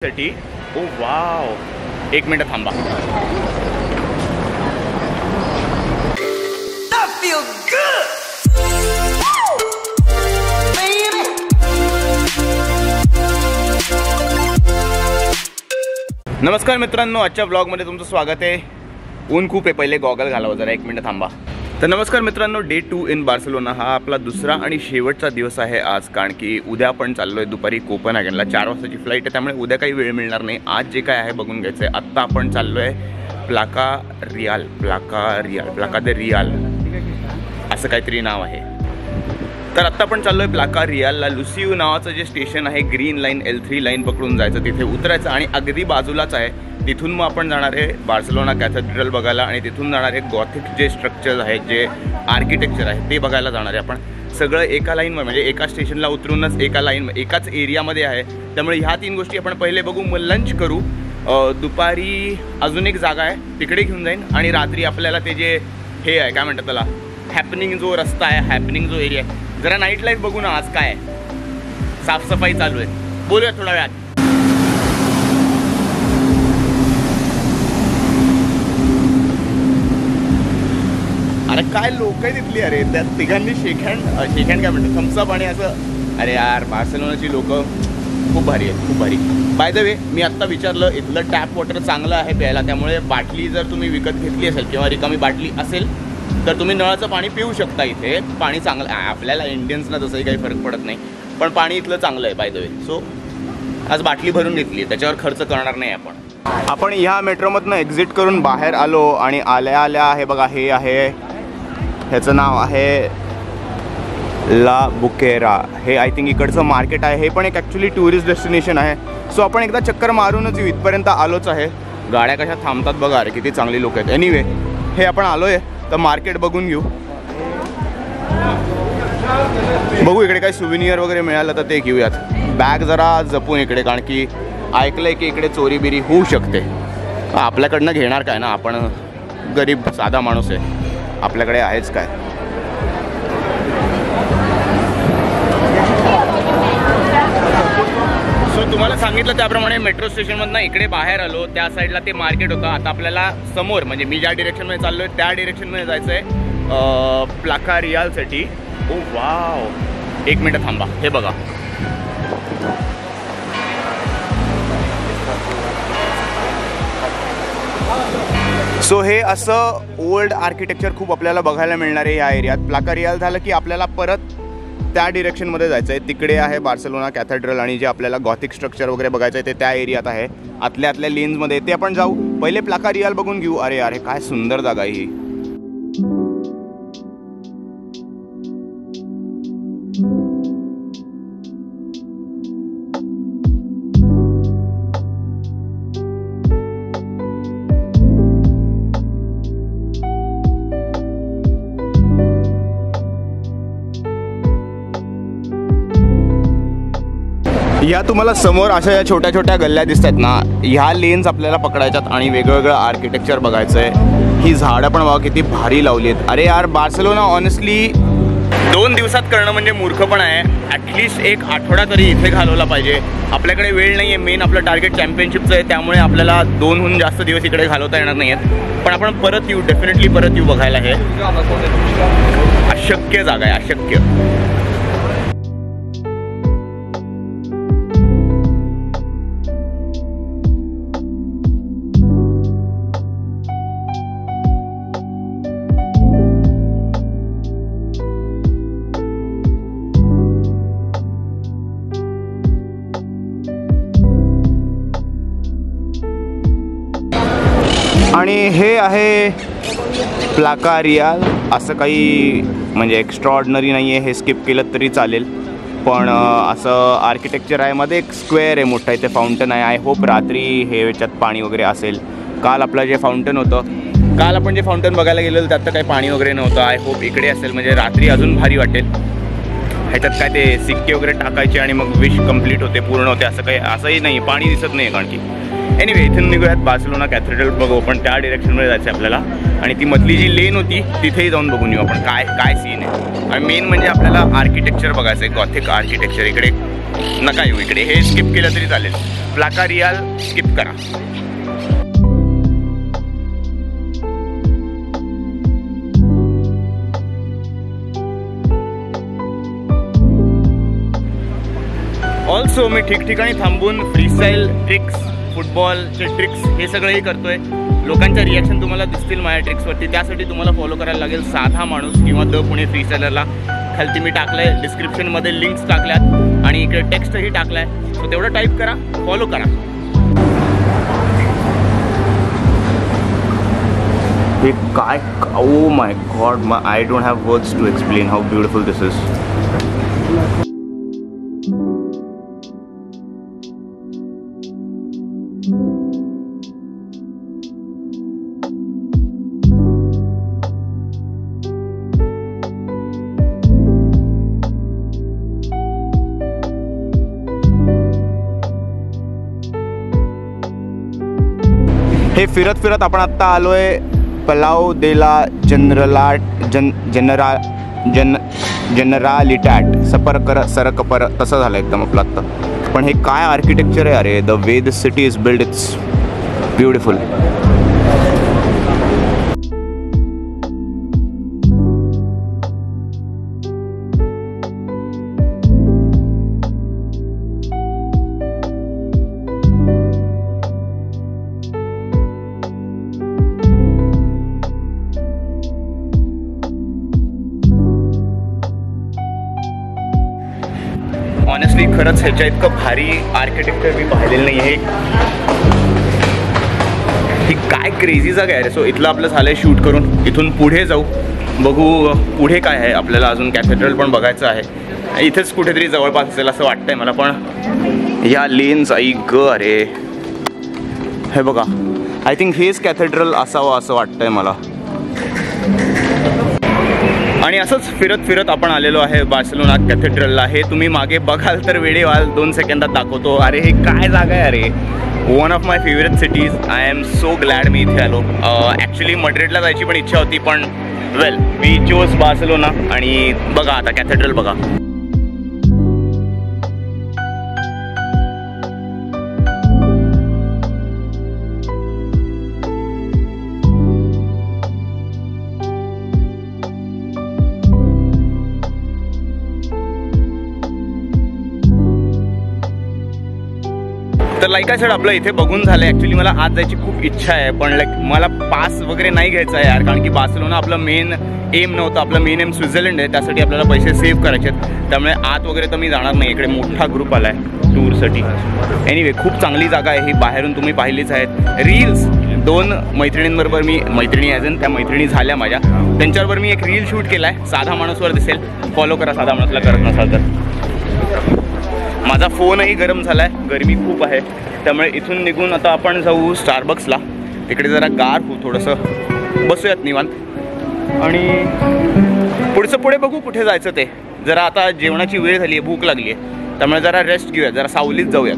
साठी। ओ वाव, एक मिनिट थांबा। नमस्कार मित्रांनो, आजच्या ब्लॉगमध्ये तुमचं स्वागत आहे। ऊन खूप आहे, पहिले गॉगल घालावं जरा, एक मिनिट थांबा। तर नमस्कार मित्रांनो, डे 2 इन बार्सिलोना हा आपला दुसरा आणि शेवटचा दिवस आहे आज, कारण की उद्या आपण चाललोय दुपारी कोपनहेगनला। 4 वाजताची फ्लाईट आहे, त्यामुळे उद्या काही वेळ मिळणार नाही। आज जे काय आहे बघून घ्यायचं आहे। आत्ता आपण चाललोय प्लाका दे रियाल असं काहीतरी नाव आहे। तर आत्ता आपण चाललोय प्लाका रियालला। लुसियू नावाचं जे स्टेशन आहे, ग्रीन लाईन L3 लाईन पकडून जायचं, तिथे उतरायचं आणि अगदी बाजूलाच आहे। तिथून मग आपण जाणार आहे बार्सिलोना कॅथेड्रल बघायला आणि तिथून जाणार आहे गॉथिक जे स्ट्रक्चर्स आहेत, जे आर्किटेक्चर आहे ते बघायला जाणार आहे आपण। सगळं एका लाईनमध्ये, म्हणजे एका स्टेशनला उतरूनच एकाच एरियामध्ये आहे। त्यामुळे ह्या 3 गोष्टी आपण पहिले बघू, मग लंच करू। दुपारी अजून एक जागा आहे तिकडे घेऊन जाईन आणि रात्री आपल्याला ते जे हे आहे, काय म्हणतात त्याला, हॅपनिंग जो रस्ता आहे, हॅपनिंग जो एरिया आहे, जरा नाईट लाईफ बघू ना। आज काय साफसफाई चालू आहे, बोलूया थोड्या वेळात। अरे काय लोक आहे तिथली, अरे त्या तिघांनी शेक हँड काय म्हणतात, थम्सअप आणि असं। अरे यार, बार्सिलोनाची लोक खूप भारी आहेत, खूप भारी। बाय द वे, मी आत्ता विचारलं, इथलं टॅप वॉटर चांगलं आहे प्यायला, त्यामुळे बाटली जर तुम्ही विकत घेतली असेल किंवा रिकामी बाटली असेल तर तुम्ही नळाचं पाणी पिऊ शकता। इथे पाणी चांगलं आहे, आपल्याला इंडियन्सला तसंही काही फरक पडत नाही, पण पाणी इथलं चांगलं आहे बाय द वे। सो आज बाटली भरून घेतली, त्याच्यावर खर्च करणार नाही आपण ह्या मेट्रोमधनं एक्झिट करून बाहेर आलो आणि आल्या आहे बघा, हे आहे, ह्याचं नाव आहे ला बुकेरा। हे आय थिंक इकडचं मार्केट आहे, हे पण एक ॲक्च्युली टुरिस्ट डेस्टिनेशन आहे। सो आपण एकदा चक्कर मारूनच येऊ, इथपर्यंत आलोच आहे। गाड्या कशा थांबतात बघा, अरे किती चांगली लोक आहेत। एनिवे, हे आपण आलो आहे तर मार्केट बघून घेऊ, बघू इकडे काही सुविनियर वगैरे मिळालं तर ते घेऊयात। बॅग जरा जपून इकडे, कारण की ऐकलंय की इकडे चोरीबिरी होऊ शकते। आपल्याकडनं घेणार काय ना, आपण गरीब साधा माणूस आहे, आपल्याकडे आहेच काय। सो तुम्हाला सांगितलं त्याप्रमाणे मेट्रो स्टेशनमधनं इकडे बाहेर आलो, त्या साईडला ते मार्केट होतं। आता आपल्याला समोर, म्हणजे मी ज्या डिरेक्शनमध्ये चाललो आहे त्या डिरेक्शनमध्ये जायचं आहे प्लाका रियालसाठी। ओ वाव, एक मिनिट थांबा, हे बघा। सो हे असं ओल्ड आर्किटेक्चर खूप आपल्याला बघायला मिळणार आहे या एरियात। प्लाका रियाल झालं की आपल्याला परत त्या डिरेक्शनमध्ये जायचं आहे, तिकडे आहे बार्सिलोना कॅथेड्रल आणि जे आपल्याला गॉथिक स्ट्रक्चर वगैरे बघायचं आहे ते त्या एरियात आहे, आतल्या लेन्समध्ये, ते आपण जाऊ। पहिले प्लाका रियाल बघून घेऊ। अरे यार, काय सुंदर जागा आहे ही। या तुम्हाला समोर अशा या छोट्या छोट्या गल्ल्या दिसत आहेत ना, ह्या लेन्स आपल्याला पकडायच्यात आणि वेगवेगळं आर्किटेक्चर बघायचं आहे। ही झाडं पण बघा किती भारी लावली आहेत। अरे यार, बार्सिलोना ऑनेस्टली 2 दिवसात करणं म्हणजे मूर्खपण आहे। ॲटलिस्ट एक आठवडा तरी इथे घालवला पाहिजे। आपल्याकडे वेळ नाही आहे, मेन आपलं टार्गेट चॅम्पियनशिपचं आहे, त्यामुळे आपल्याला 2हून जास्त दिवस इकडे घालवता येणार नाही आहेत। पण आपण परत येऊ, डेफिनेटली परत येऊ बघायला। हे अशक्य जागा आहे, अशक्य। आणि हे आहे प्लाका रियाल। असं काही म्हणजे एक्स्ट्राऑर्डिनरी नाही आहे, हे स्किप केलं तरी चालेल, पण असं आर्किटेक्चर आहे। मध्ये एक स्क्वेअर आहे मोठा, इथे फाउंटन आहे। आय होप रात्री हे याच्यात पाणी वगैरे असेल। काल आपलं जे फाउंटन होतं, काल आपण जे फाउंटन बघायला गेलेलं त्यात तर काही पाणी वगैरे नव्हतं। आय होप इकडे असेल, म्हणजे रात्री अजून भारी वाटेल। ह्याच्यात काय ते सिक्के वगैरे टाकायचे आणि मग विश कंप्लीट होते, पूर्ण होते, असं काही असंही नाही, पाणी दिसत नाही कारण की। एनिवे, इथून निघूयात बार्सिलोना कॅथेड्रल बघू, पण त्या डिरेक्शनमध्ये जायचं आहे आपल्याला। आणि ती मधली जी लेन होती तिथेही जाऊन बघून येऊ आपण काय काय सीन आहे। आणि मेन म्हणजे आपल्याला आर्किटेक्चर बघायचं आहे, गॉथिक आर्किटेक्चर। इकडे नका येऊ इकडे, हे स्किप केलं तरी चालेल. प्लाका रियाल स्किप करा. ऑल्सो मी ठिकठिकाणी थांबून फ्रीस्टाईल ट्रिक्स, फुटबॉलचे ट्रिक्स हे सगळंही करतोय. लोकांच्या रिॲक्शन तुम्हाला दिसतील माझ्या ट्रिक्सवरती. त्यासाठी तुम्हाला फॉलो करायला लागेल साधा माणूस किंवा द पुणे फ्रीस्टायलरला. खालती मी टाकलंय, डिस्क्रिप्शनमध्ये लिंक्स टाकल्यात आणि इकडे टेक्स्टही टाकलाय. सो तेवढं टाईप करा, फॉलो करा. हे काय, oh my god, I don't have words to explain how beautiful this is. हे फिरत फिरत आपण आत्ता आलोय पलाव देला जनरालिटॅट सरक पर तसं झालं एकदम आपलं आत्ता. पण हे काय आर्किटेक्चर आहे अरे. The way this city is build, it's beautiful. Honestly खरंच ह्याच्या इतकं भारी आर्किटेक्चर मी पाहिलेलं नाही आहे. ही काय क्रेझी जागा आहे रे. सो इथलं आपलं झालं आहे शूट करून. इथून पुढे जाऊ, बघू पुढे काय आहे. आपल्याला अजून कॅथेड्रल पण बघायचं आहे. इथेच कुठेतरी जवळपास असेल असं वाटतंय मला. पण या लेन्स आई ग अरे. हे बघा, आय थिंक हेच कॅथेड्रल असावं असं वाटतंय मला. आणि असंच फिरत फिरत आपण आलेलो आहे बार्सिलोना कॅथेड्रलला. हे तुम्ही मागे बघाल तर वेळे व्हाल, 2 सेकंदात दाखवतो. अरे हे काय जागा आहे अरे. One of my favourite cities. I am so glad मी इथे आलो. ॲक्च्युली मड्रिडला जायची पण इच्छा होती, पण वेल वी चोज बार्सिलोना. आणि बघा आता कॅथेड्रल बघा. तर लाईक आय सेड आपलं इथे बघून झालं. ॲक्च्युली मला आज जायची खूप इच्छा आहे, पण लाईक मला पास वगैरे नाही घ्यायचा आहे यार. कारण की बार्सिलोना आपलं मेन एम नव्हतं. आपलं मेन एम स्वित्झर्लंड आहे. त्यासाठी आपल्याला पैसे सेव्ह करायचे आहेत. त्यामुळे आत वगैरे तर मी जाणार नाही. इकडे मोठा ग्रुप आला आहे टूरसाठी. एनिवे खूप चांगली जागा आहे ही. बाहेरून तुम्ही पाहिलीच आहेत. रील्स 2 मैत्रिणींबरोबर मी, मैत्रिणी ॲज इन त्या मैत्रिणी झाल्या माझ्या, त्यांच्याबरोबर मी एक रील शूट केला आहे. साधा माणूसवर दिसेल, फॉलो करा साधा माणूसला करत नसाल तर. माझा फोनही गरम झाला आहे, गरमी खूप आहे. त्यामुळे इथून निघून आता आपण जाऊ स्टारबक्सला. तिकडे जरा गार होऊ, थोडंसं बसूयात निवांत. आणि पुढचं पुढे बघू कुठे जायचं ते. जरा आता जेवणाची वेळ झाली आहे, भूक लागली आहे. त्यामुळे जरा रेस्ट घेऊयात, जरा सावलीत जाऊयात.